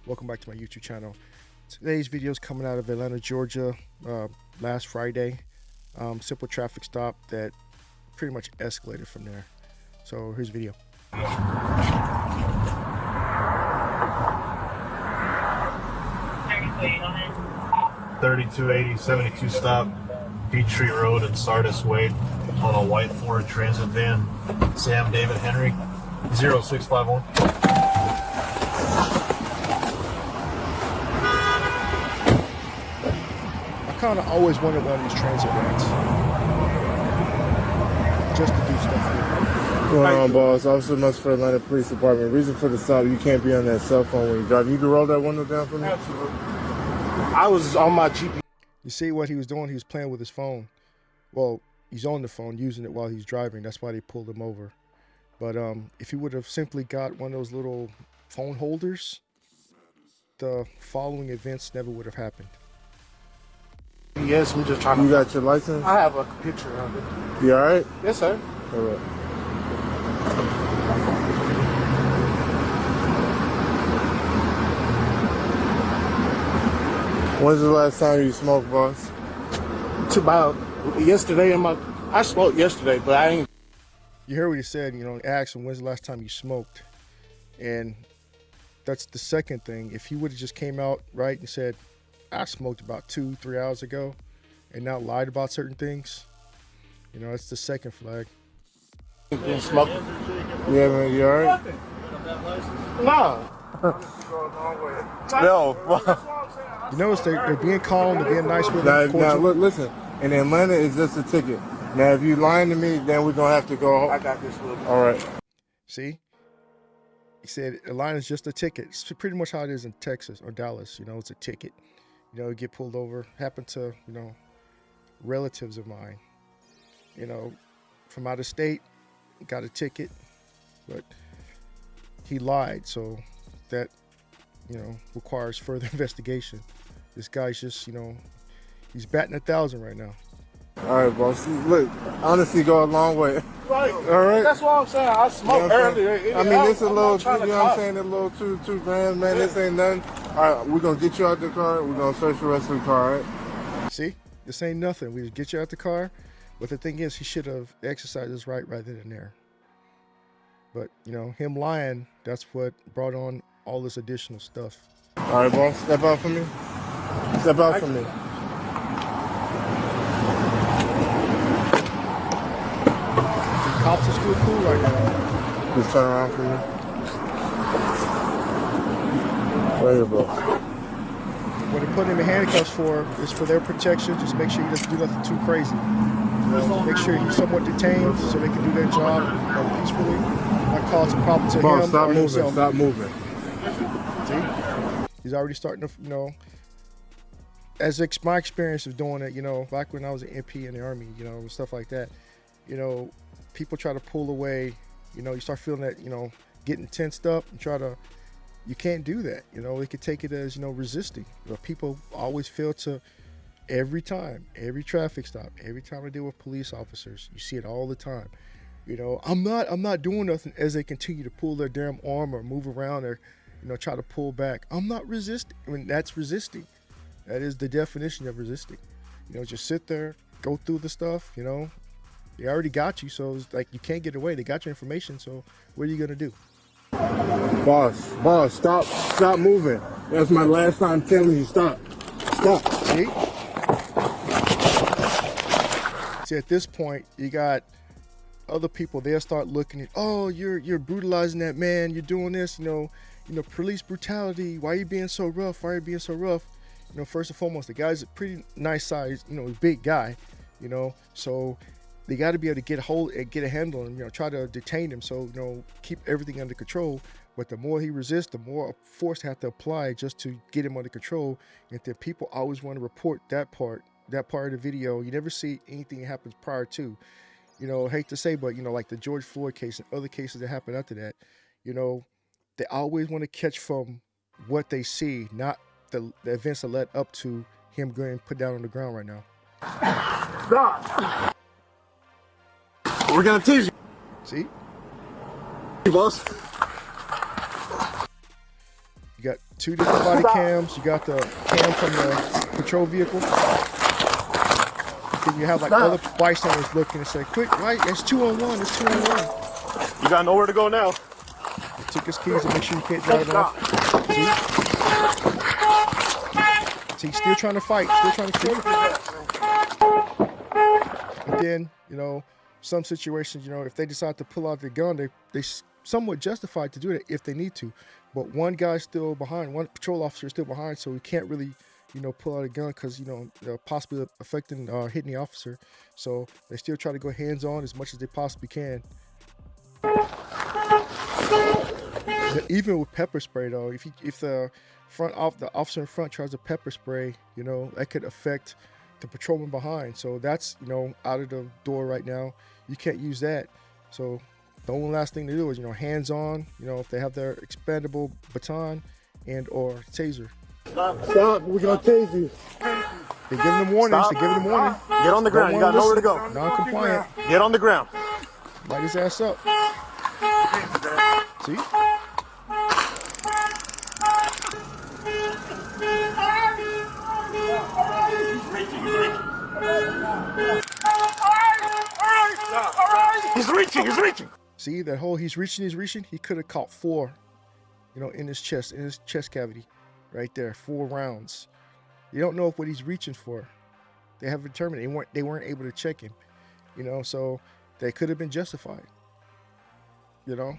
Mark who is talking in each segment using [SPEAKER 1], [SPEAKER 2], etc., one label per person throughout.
[SPEAKER 1] Welcome back to my YouTube channel. Today's video is coming out of Atlanta, Georgia, last Friday. Simple traffic stop that pretty much escalated from there. So here's the video.
[SPEAKER 2] 3280 72 stop, Peachtree Road and Sardis Wade on a white Ford Transit van. Sam David Henry, 0651.
[SPEAKER 1] I kind of always wanted one of these transit vans just to do stuff here.
[SPEAKER 3] What's going on, boss? Officer Musford, Atlanta Police Department. Reason for the stop: you can't be on that cell phone when you're driving. You can roll that window down for me.
[SPEAKER 4] Absolutely. I was on my GPS.
[SPEAKER 1] You see what he was doing? He was playing with his phone. Well, he's on the phone using it while he's driving. That's why they pulled him over. But if he would have simply got one of those little phone holders, the following events never would have happened.
[SPEAKER 4] Yes, I'm just trying to.
[SPEAKER 3] You got your license?
[SPEAKER 4] I have a picture of it.
[SPEAKER 3] You all right?
[SPEAKER 4] Yes, sir.
[SPEAKER 3] All right. When's the last time you smoked, boss?
[SPEAKER 4] It's about yesterday. I smoked yesterday, but I ain't.
[SPEAKER 1] You heard what he said, you know, asked him, when's the last time you smoked? And that's the second thing. If he would have just came out right and said, I smoked about 2-3 hours ago, and not lied about certain things, you know, that's the second flag.
[SPEAKER 4] Been smoking.
[SPEAKER 3] Yeah, man, you all right?
[SPEAKER 4] No.
[SPEAKER 3] No.
[SPEAKER 1] You notice they're being calm, they're being nice with
[SPEAKER 3] Now,
[SPEAKER 1] him, cordial.
[SPEAKER 3] look, listen. In Atlanta, it's just a ticket. Now, if you lying to me, then we're going to have to go home.
[SPEAKER 4] I got this little.
[SPEAKER 3] All right.
[SPEAKER 1] See? He said a line is just a ticket. It's pretty much how it is in Texas or Dallas. You know, it's a ticket. You know, you get pulled over. Happened to, you know, relatives of mine. You know, from out of state, got a ticket, but he lied. So that, you know, requires further investigation. This guy's just, you know, he's batting 1,000 right now.
[SPEAKER 3] All right, boss. Look, honesty go a long way.
[SPEAKER 4] Right.
[SPEAKER 3] All right.
[SPEAKER 4] That's what I'm saying. I smoked earlier.
[SPEAKER 3] I mean, it's a little,
[SPEAKER 4] trying
[SPEAKER 3] you
[SPEAKER 4] to
[SPEAKER 3] know what I'm
[SPEAKER 4] talk.
[SPEAKER 3] saying, a little two grand, man. This ain't nothing. All right, we're going to get you out the car. We're going to search the rest of the car, all right?
[SPEAKER 1] See, this ain't nothing. We just get you out the car. But the thing is, he should have exercised his right then and there. But, you know, him lying, that's what brought on all this additional stuff.
[SPEAKER 3] All right, boss. Step out for me. Step out for me.
[SPEAKER 1] Cops are still cool right now.
[SPEAKER 3] Just turn around for me. Right here, bro.
[SPEAKER 1] What they put him in handcuffs for is for their protection. Just make sure he doesn't do nothing too crazy. Make sure he's somewhat detained so they can do their job peacefully. Not cause a problem to
[SPEAKER 3] Boss,
[SPEAKER 1] him
[SPEAKER 3] stop
[SPEAKER 1] or
[SPEAKER 3] moving.
[SPEAKER 1] himself.
[SPEAKER 3] Stop moving.
[SPEAKER 1] See? He's already starting to, you know, as my experience of doing it, you know, back when I was an MP in the Army, you know, and stuff like that, you know, people try to pull away, you know, you start feeling that, you know, getting tensed up and you can't do that. You know, they could take it as, you know, resisting. But people always fail to, every time, every traffic stop, every time I deal with police officers, you see it all the time. You know, I'm not doing nothing as they continue to pull their damn arm or move around or, you know, try to pull back. I'm not resisting. I mean, that's resisting. That is the definition of resisting. You know, just sit there, go through the stuff, you know. They already got you, so it's like you can't get away. They got your information, so what are you gonna do?
[SPEAKER 3] Boss, stop moving. That's my last time telling you, stop.
[SPEAKER 1] See? See, at this point, you got other people. They'll start looking at, oh, you're brutalizing that man. You're doing this, you know, police brutality. Why are you being so rough? Why are you being so rough? You know, first and foremost, the guy's a pretty nice size, you know, big guy, you know, so they got to be able to get a handle on him, you know, try to detain him. So, you know, keep everything under control. But the more he resists, the more force they have to apply just to get him under control. And then people always want to report that part of the video. You never see anything that happens prior to. You know, I hate to say, but, you know, like the George Floyd case and other cases that happened after that, you know, they always want to catch from what they see, not the events that led up to him getting put down on the ground right now.
[SPEAKER 4] Stop. We're gonna tease you.
[SPEAKER 1] See?
[SPEAKER 4] Boss.
[SPEAKER 1] You got 2 different body cams. You got the cam from the patrol vehicle. Then you have like other bystanders looking and say, quick, right, it's 2-on-1, it's 2-on-1.
[SPEAKER 2] You got nowhere to go now.
[SPEAKER 1] He took his keys to make sure you can't drive off. See, still trying to fight, still trying to kill. And then, you know, some situations, you know, if they decide to pull out their gun, they somewhat justified to do it if they need to. But one guy's still behind, one patrol officer is still behind, so he can't really, you know, pull out a gun because, you know, possibly affecting, hitting the officer. So they still try to go hands-on as much as they possibly can. Even with pepper spray, though, if the officer in front tries to pepper spray, you know, that could affect the patrolman behind. So that's, you know, out of the door right now. You can't use that. So the only last thing to do is, you know, hands-on, you know, if they have their expandable baton and or taser.
[SPEAKER 4] Stop, we're gonna tase you.
[SPEAKER 1] They're giving them warnings. They're giving them warning.
[SPEAKER 2] Get on the ground. You got nowhere to go.
[SPEAKER 1] Non-compliant.
[SPEAKER 2] Get on the ground.
[SPEAKER 1] Light his ass up. See?
[SPEAKER 2] He's reaching.
[SPEAKER 1] See that whole he's reaching. He could have caught 4, you know, in his chest cavity, right there, 4 rounds. You don't know what he's reaching for. They haven't determined. They weren't able to check him, you know. So they could have been justified, you know.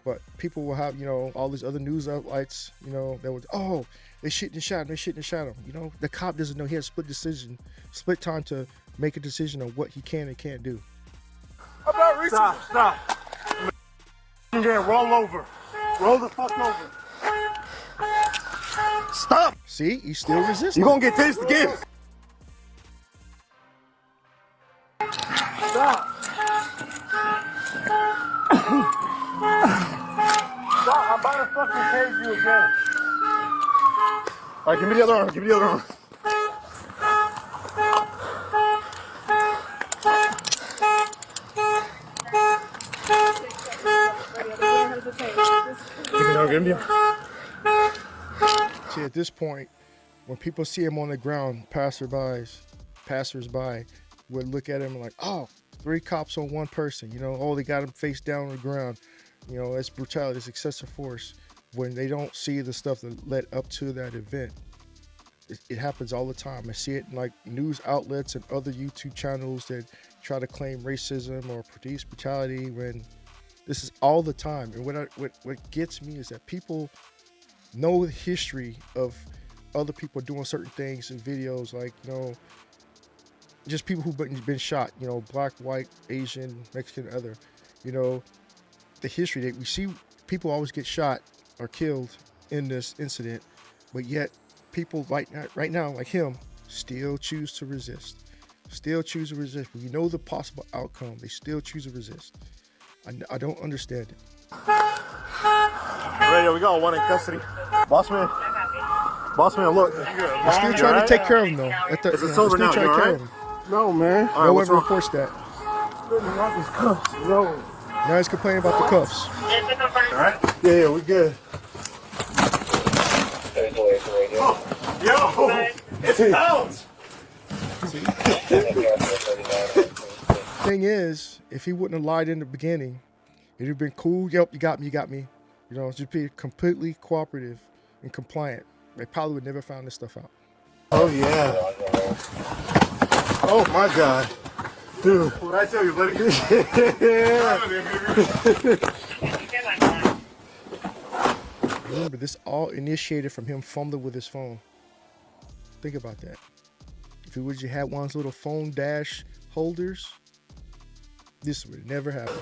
[SPEAKER 1] But people will have, you know, all these other news outlets, you know, that would, oh, they shit and shot him. You know, the cop doesn't know he has split time to make a decision on what he can and can't do.
[SPEAKER 2] Stop. Yeah, roll over. Roll the fuck over. Stop.
[SPEAKER 1] See, he's still resisting.
[SPEAKER 2] You're gonna get tased again. Stop. Stop, I'm about to fucking tase you again. Alright, give me the other arm.
[SPEAKER 1] See, at this point, when people see him on the ground, passersby would look at him like, oh, 3 cops on 1 person. You know, oh, they got him face down on the ground. You know, that's brutality, it's excessive force. When they don't see the stuff that led up to that event, it happens all the time. I see it in like news outlets and other YouTube channels that try to claim racism or police brutality when this is all the time. And what gets me is that people know the history of other people doing certain things in videos, like, you know, just people who've been shot, you know, black, white, Asian, Mexican, other, you know, the history that we see people always get shot or killed in this incident, but yet people right now, like him, still choose to resist. When you know the possible outcome, they still choose to resist. I don't understand it.
[SPEAKER 2] Radio, we got 1 in custody. Boss man, look.
[SPEAKER 1] They're still trying to take care of him, though.
[SPEAKER 2] It's over now, you all right?
[SPEAKER 4] No, man.
[SPEAKER 2] All right,
[SPEAKER 1] No
[SPEAKER 2] what's
[SPEAKER 1] one
[SPEAKER 2] wrong?
[SPEAKER 1] reports that.
[SPEAKER 4] No.
[SPEAKER 1] Now he's complaining about the cuffs.
[SPEAKER 2] All right?
[SPEAKER 4] Yeah, we good.
[SPEAKER 2] Yo, it's pounds.
[SPEAKER 1] Thing is, if he wouldn't have lied in the beginning, it'd have been cool. Yep, you got me. You know, just be completely cooperative and compliant. They probably would never found this stuff out.
[SPEAKER 4] Oh, yeah. Oh, my God. Dude.
[SPEAKER 2] What I tell you, buddy?
[SPEAKER 1] Remember, this all initiated from him fumbling with his phone. Think about that. If he would have had one of those little phone dash holders, this would never happen.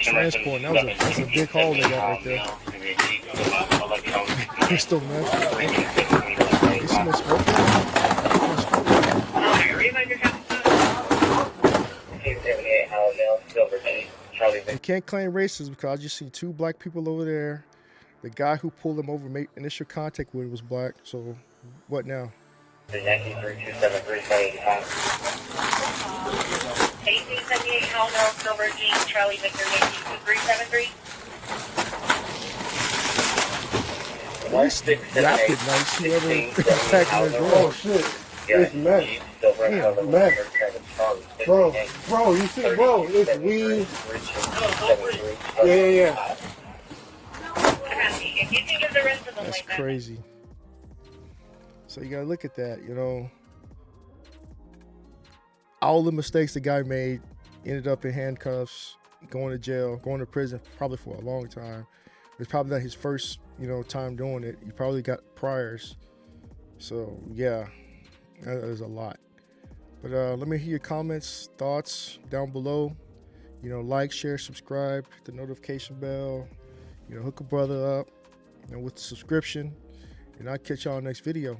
[SPEAKER 1] Transport, that's a big hole they got right there. Pistol, man. You smell smoke? You can't claim racism because I just seen 2 black people over there. The guy who pulled him over, made initial contact with, was black. So what now?
[SPEAKER 5] The Yankee 3273 585. 1878 Halmel, Silver Jean, Charlie Victor, Yankee 2373.
[SPEAKER 1] Nice, rapid, nice. Whoever attacking their
[SPEAKER 3] Oh
[SPEAKER 1] girl.
[SPEAKER 3] shit. It's Matt. Bro, you see, bro, it's weed. Yeah.
[SPEAKER 5] If you can give the rest of them
[SPEAKER 1] That's
[SPEAKER 5] like that.
[SPEAKER 1] crazy. So you gotta look at that, you know. All the mistakes the guy made ended up in handcuffs, going to jail, going to prison probably for a long time. It's probably not his first, you know, time doing it. He probably got priors. So yeah, that is a lot. But let me hear your comments, thoughts down below. You know, like, share, subscribe, hit the notification bell. You know, hook a brother up, you know, with the subscription. And I'll catch y'all next video.